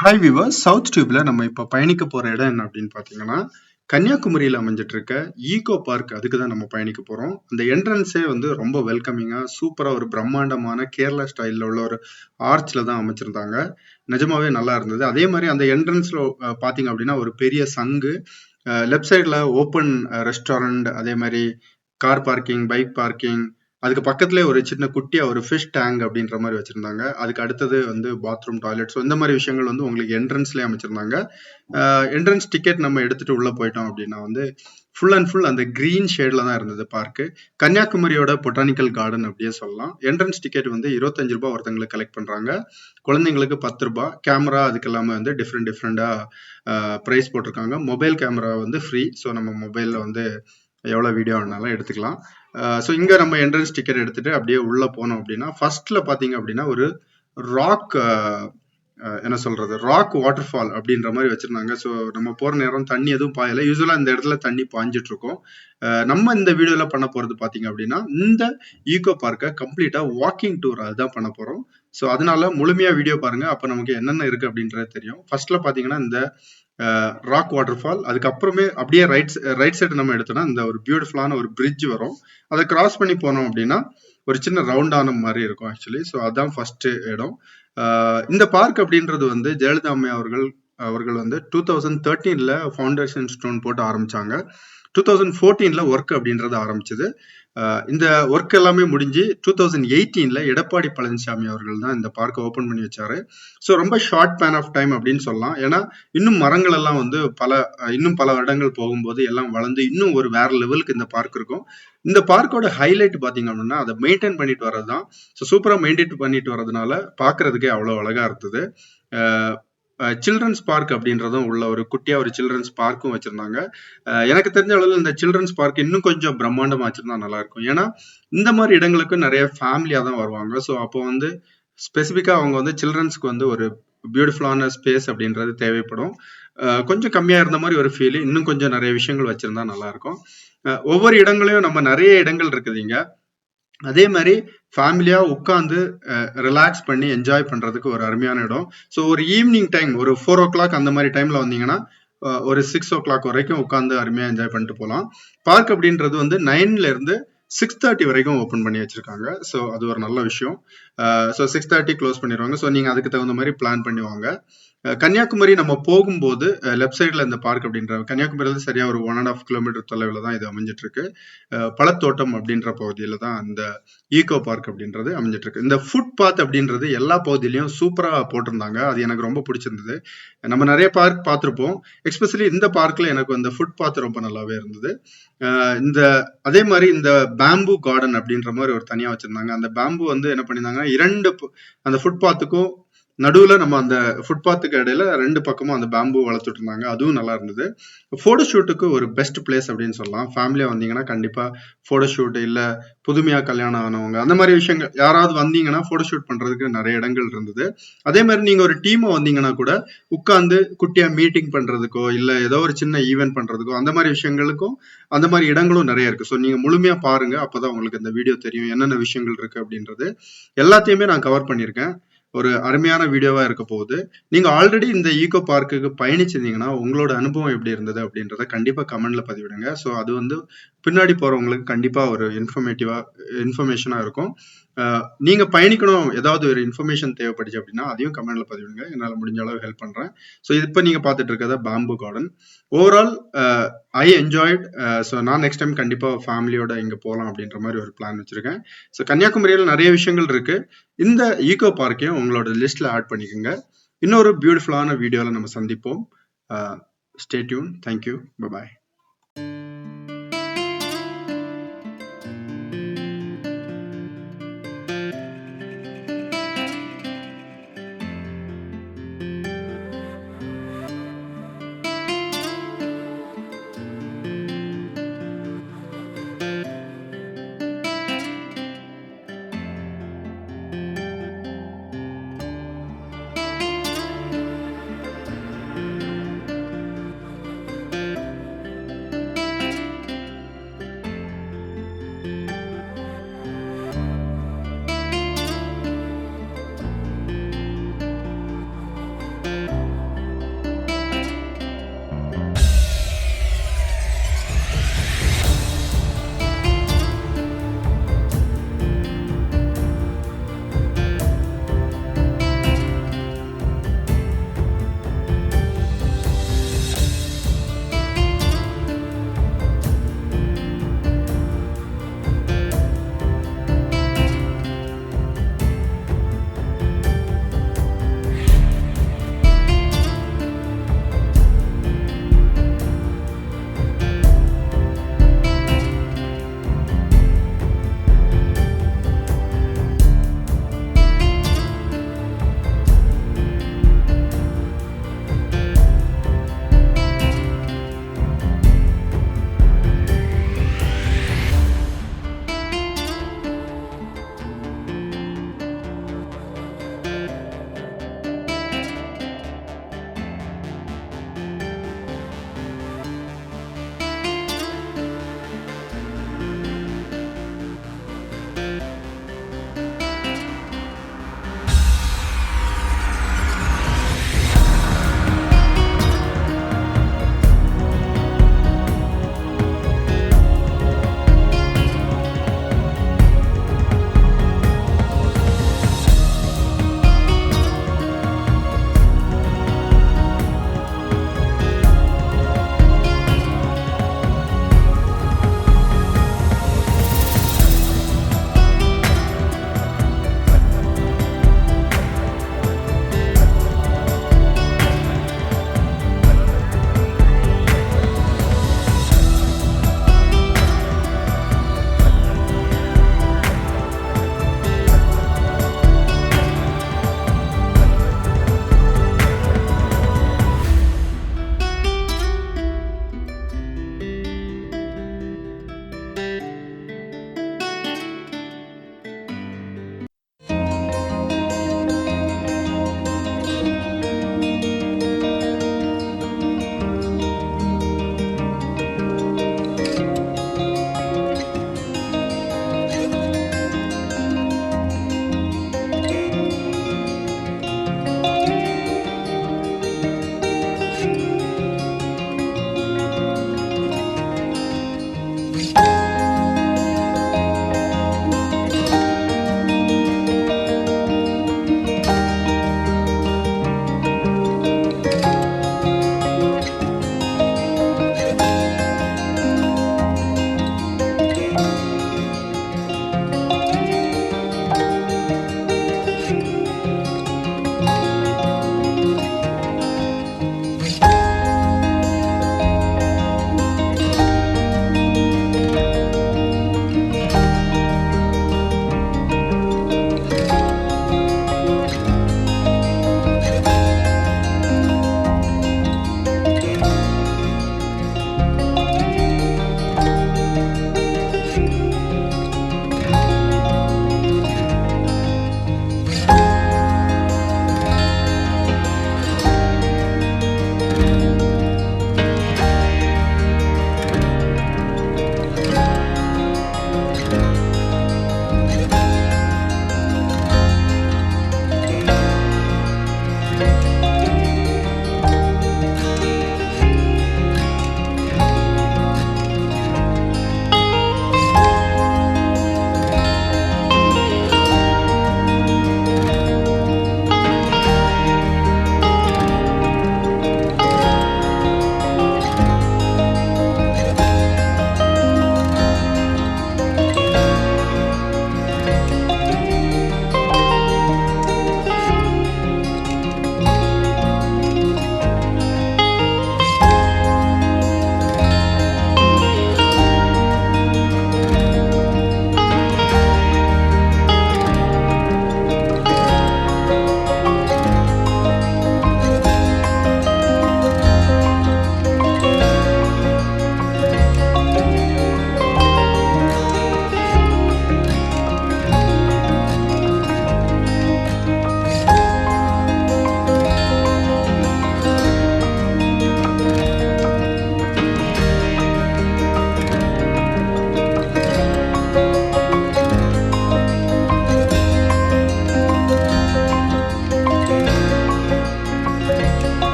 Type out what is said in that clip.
Hi viewers, south டியூப்ல நம்ம இப்போ பயணிக்க போற இடம் என்ன அப்படின்னு பார்த்தீங்கன்னா கன்னியாகுமரியில் அமைஞ்சிட்டு இருக்க ஈகோ பார்க். அதுக்கு தான் நம்ம பயணிக்க போறோம். அந்த என்ட்ரன்ஸே வந்து ரொம்ப வெல்கமிங்கா சூப்பரா ஒரு பிரம்மாண்டமான கேரளா ஸ்டைல்ல உள்ள ஒரு ஆர்ச்ல தான் அமைச்சிருந்தாங்க. நிஜமாவே நல்லா இருந்தது. அதே மாதிரி அந்த என்ட்ரன்ஸ்ல பாத்தீங்க அப்படின்னா ஒரு பெரிய சங்கு, லெஃப்ட் சைட்ல ஓப்பன் ரெஸ்டாரண்ட், அதே மாதிரி கார் பார்க்கிங், பைக் பார்க்கிங், அதுக்கு பக்கத்துலேயே ஒரு சின்ன குட்டியா ஒரு ஃபிஷ் டேங்க் அப்படின்ற மாதிரி வச்சிருந்தாங்க. அதுக்கு அடுத்தது வந்து பாத்ரூம், டாய்லெட், ஸோ இந்த மாதிரி விஷயங்கள் வந்து உங்களுக்கு என்ட்ரன்ஸ்லேயே அமைச்சிருந்தாங்க. என்ட்ரன்ஸ் டிக்கெட் நம்ம எடுத்துட்டு உள்ள போயிட்டோம் அப்படின்னா வந்து ஃபுல் அண்ட் ஃபுல் அந்த கிரீன் ஷேட்ல தான் இருந்தது பார்க்கு. கன்னியாகுமரியோட பொட்டானிக்கல் கார்டன் அப்படியே சொல்லலாம். என்ட்ரன்ஸ் டிக்கெட் வந்து 25 ரூபாய் ஒருத்தங்களுக்கு கலெக்ட் பண்றாங்க. குழந்தைங்களுக்கு 10 ரூபாய். கேமரா அதுக்கு எல்லாமே வந்து டிஃப்ரெண்டா ப்ரைஸ் போட்டிருக்காங்க. மொபைல் கேமரா வந்து ஃப்ரீ. ஸோ நம்ம மொபைல்ல வந்து எவ்வளோ வீடியோ வேணாலும் எடுத்துக்கலாம். ஸோ இங்கே நம்ம என்ட்ரன்ஸ் டிக்கெட் எடுத்துட்டு அப்படியே உள்ள போனோம் அப்படின்னா ஃபர்ஸ்ட்ல பார்த்தீங்க அப்படின்னா ஒரு ராக், என்ன சொல்றது, ராக் வாட்டர் ஃபால் அப்படின்ற மாதிரி வச்சிருந்தாங்க. ஸோ நம்ம போற நேரம் தண்ணி எதுவும் பாயல. யூஸ்வலா இந்த இடத்துல தண்ணி பாஞ்சிட்டு இருக்கும். நம்ம இந்த வீடியோல பண்ண போறது பாத்தீங்க அப்படின்னா இந்த ஈகோ பார்க்கை கம்ப்ளீட்டா வாக்கிங் டூர் அதுதான் பண்ண போறோம். ஸோ அதனால முழுமையா வீடியோ பாருங்க. அப்ப நமக்கு என்னென்ன இருக்கு அப்படின்றது தெரியும். ஃபர்ஸ்ட்ல பாத்தீங்கன்னா இந்த ராக் வாட்டர் ஃபால், அதுக்கப்புறமே அப்படியே ரைட் சைடு நம்ம எடுத்தோம்னா இந்த ஒரு பியூட்டிஃபுல்லான ஒரு பிரிட்ஜ் வரும். அதை கிராஸ் பண்ணி போனோம் அப்படின்னா ஒரு சின்ன ரவுண்டான மாதிரி இருக்கும் ஆக்சுவலி. ஸோ அதான் ஃபர்ஸ்ட் இடம். இந்த பார்க் அப்படின்றது வந்து ஜெயலலிதா அம்மை அவர்கள் வந்து 2013ல ஃபவுண்டேஷன் ஸ்டோன் போட்டு ஆரம்பிச்சாங்க. 2014ல ஒர்க் அப்படின்றது ஆரம்பிச்சது. இந்த ஒர்க் எல்லாமே முடிஞ்சு 2018ல எடப்பாடி பழனிசாமி அவர்கள் தான் இந்த பார்க்கை ஓபன் பண்ணி வச்சாரு. ஸோ ரொம்ப ஷார்ட் பேன் ஆஃப் டைம் அப்படின்னு சொல்லலாம். ஏன்னா இன்னும் மரங்கள் எல்லாம் வந்து இன்னும் பல வருடங்கள் போகும்போது எல்லாம் வளர்ந்து இன்னும் ஒரு வேற லெவலுக்கு இந்த பார்க் இருக்கும். இந்த பார்க்கோட ஹைலைட் பாத்தீங்க அப்படின்னா அதை மெயின்டைன் பண்ணிட்டு வர்றதுதான். ஸோ சூப்பரா மெயின்டைன் பண்ணிட்டு வர்றதுனால பாக்குறதுக்கே அவ்வளவு அழகா இருந்தது. சில்ட்ரன்ஸ் பார்க் அப்படின்றதும் உள்ள ஒரு குட்டியா ஒரு சில்ட்ரன்ஸ் பார்க்கும் வச்சிருந்தாங்க. எனக்கு தெரிஞ்ச அளவில் இந்த சில்ட்ரன்ஸ் பார்க் இன்னும் கொஞ்சம் பிரம்மாண்டமா வச்சிருந்தா நல்லா இருக்கும். ஏன்னா இந்த மாதிரி இடங்களுக்கு நிறைய ஃபேமிலியா தான் வருவாங்க. ஸோ அப்போ வந்து ஸ்பெசிஃபிக்கா அவங்க வந்து சில்ட்ரன்ஸ்க்கு வந்து ஒரு பியூட்டிஃபுல்லான ஸ்பேஸ் அப்படின்றது தேவைப்படும். கொஞ்சம் கம்மியா இருந்த மாதிரி ஒரு ஃபீல், இன்னும் கொஞ்சம் நிறைய விஷயங்கள் வச்சிருந்தா நல்லா இருக்கும். ஒவ்வொரு இடங்களையும் நம்ம நிறைய இடங்கள் இருக்குதுங்க. அதே மாதிரி ஃபேமிலியா உட்காந்து ரிலாக்ஸ் பண்ணி என்ஜாய் பண்றதுக்கு ஒரு அருமையான இடம். ஸோ ஒரு ஈவினிங் டைம் ஒரு 4 o'clock அந்த மாதிரி டைம்ல வந்தீங்கன்னா ஒரு 6 o'clock வரைக்கும் உட்காந்து அருமையா என்ஜாய் பண்ணிட்டு போகலாம். பார்க் அப்படின்றது வந்து 9ல இருந்து 6:30 வரைக்கும் ஓப்பன் பண்ணி வச்சிருக்காங்க. ஸோ அது ஒரு நல்ல விஷயம். ஸோ 6:30 க்ளோஸ் பண்ணிடுவாங்க. ஸோ நீங்க அதுக்கு தகுந்த மாதிரி பிளான் பண்ணி வாங்க. கன்னியாகுமரி நம்ம போகும்போது லெஃப்ட் சைட்ல இந்த பார்க் அப்படின்ற கன்னியாகுமரியில சரியா ஒரு 1.5 கிலோமீட்டர் தொலைவில் தான் இது அமைஞ்சிட்டு இருக்கு. பழத்தோட்டம் அப்படின்ற பகுதியில தான் இந்த ஈகோ பார்க் அப்படின்றது அமைஞ்சிட்டு இருக்கு. இந்த ஃபுட் பாத் அப்படின்றது எல்லா பகுதியிலையும் சூப்பரா போட்டிருந்தாங்க. அது எனக்கு ரொம்ப பிடிச்சிருந்தது. நம்ம நிறைய பார்க் பார்த்திருப்போம். எஸ்பெஷலி இந்த பார்க்ல எனக்கு அந்த ஃபுட் பாத் ரொம்ப நல்லாவே இருந்தது. இந்த அதே மாதிரி இந்த பேம்பு கார்டன் அப்படின்ற மாதிரி ஒரு தனியா வச்சிருந்தாங்க. அந்த பேம்பு வந்து என்ன பண்ணிருந்தாங்கன்னா அந்த ஃபுட் பாத்துக்கும் நடுவுல நம்ம அந்த ஃபுட்பாத்துக்கு இடையில 2 பக்கமும் அந்த பேம்பு வளர்த்துட்டு இருந்தாங்க. அதுவும் நல்லா இருந்தது. போட்டோ ஷூட்டுக்கு ஒரு பெஸ்ட் பிளேஸ் அப்படின்னு சொல்லலாம். ஃபேமிலியா வந்தீங்கன்னா கண்டிப்பா போட்டோ ஷூட், இல்ல புதுமையா கல்யாணம் ஆனவங்க, அந்த மாதிரி விஷயங்கள் யாராவது வந்தீங்கன்னா போட்டோ ஷூட் பண்றதுக்கு நிறைய இடங்கள் இருந்தது. அதே மாதிரி நீங்க ஒரு டீமா வந்தீங்கன்னா கூட உட்கார்ந்து குட்டியா மீட்டிங் பண்றதுக்கோ, இல்ல ஏதோ ஒரு சின்ன ஈவென்ட் பண்றதுக்கோ, அந்த மாதிரி விஷயங்களுக்கும் அந்த மாதிரி இடங்களும் நிறைய இருக்கு. ஸோ நீங்க முழுமையா பாருங்க. அப்பதான் உங்களுக்கு இந்த வீடியோ தெரியும் என்னென்ன விஷயங்கள் இருக்கு அப்படின்றது. எல்லாத்தையுமே நான் கவர் பண்ணியிருக்கேன். ஒரு அருமையான வீடியோவா இருக்க போகுது. நீங்க ஆல்ரெடி இந்த ஈகோ பார்க்குக்கு பயணிச்சிருந்தீங்கன்னா உங்களோட அனுபவம் எப்படி இருந்தது அப்படின்றத கண்டிப்பா கமெண்ட்ல பதிவிடுங்க. ஸோ அது வந்து பின்னாடி போறவங்களுக்கு கண்டிப்பா ஒரு இன்ஃபர்மேஷனா இருக்கும். நீங்க பயணிக்கணும், ஏதாவது ஒரு இன்ஃபர்மேஷன் தேவைப்படுச்சு அப்படின்னா அதையும் கமெண்ட்ல பதிவிடுங்க. என்னால முடிஞ்ச அளவு ஹெல்ப் பண்றேன். ஸோ இப்ப நீங்க பார்த்துட்டு இருக்கிறத bamboo garden. Overall I enjoyed. So நான் நெக்ஸ்ட் டைம் கண்டிப்பா ஃபேமிலியோட இங்க போகலாம் அப்படின்ற மாதிரி ஒரு பிளான் வச்சிருக்கேன். ஸோ கன்னியாகுமரியில் நிறைய விஷயங்கள் இருக்கு. இந்த ஈகோ பார்க்கையும் உங்களோட லிஸ்ட்ல ஆட் பண்ணிக்கோங்க. இன்னொரு பியூட்டிஃபுல்லான வீடியோல நம்ம சந்திப்போம். Stay tune. தேங்க்யூ. பை.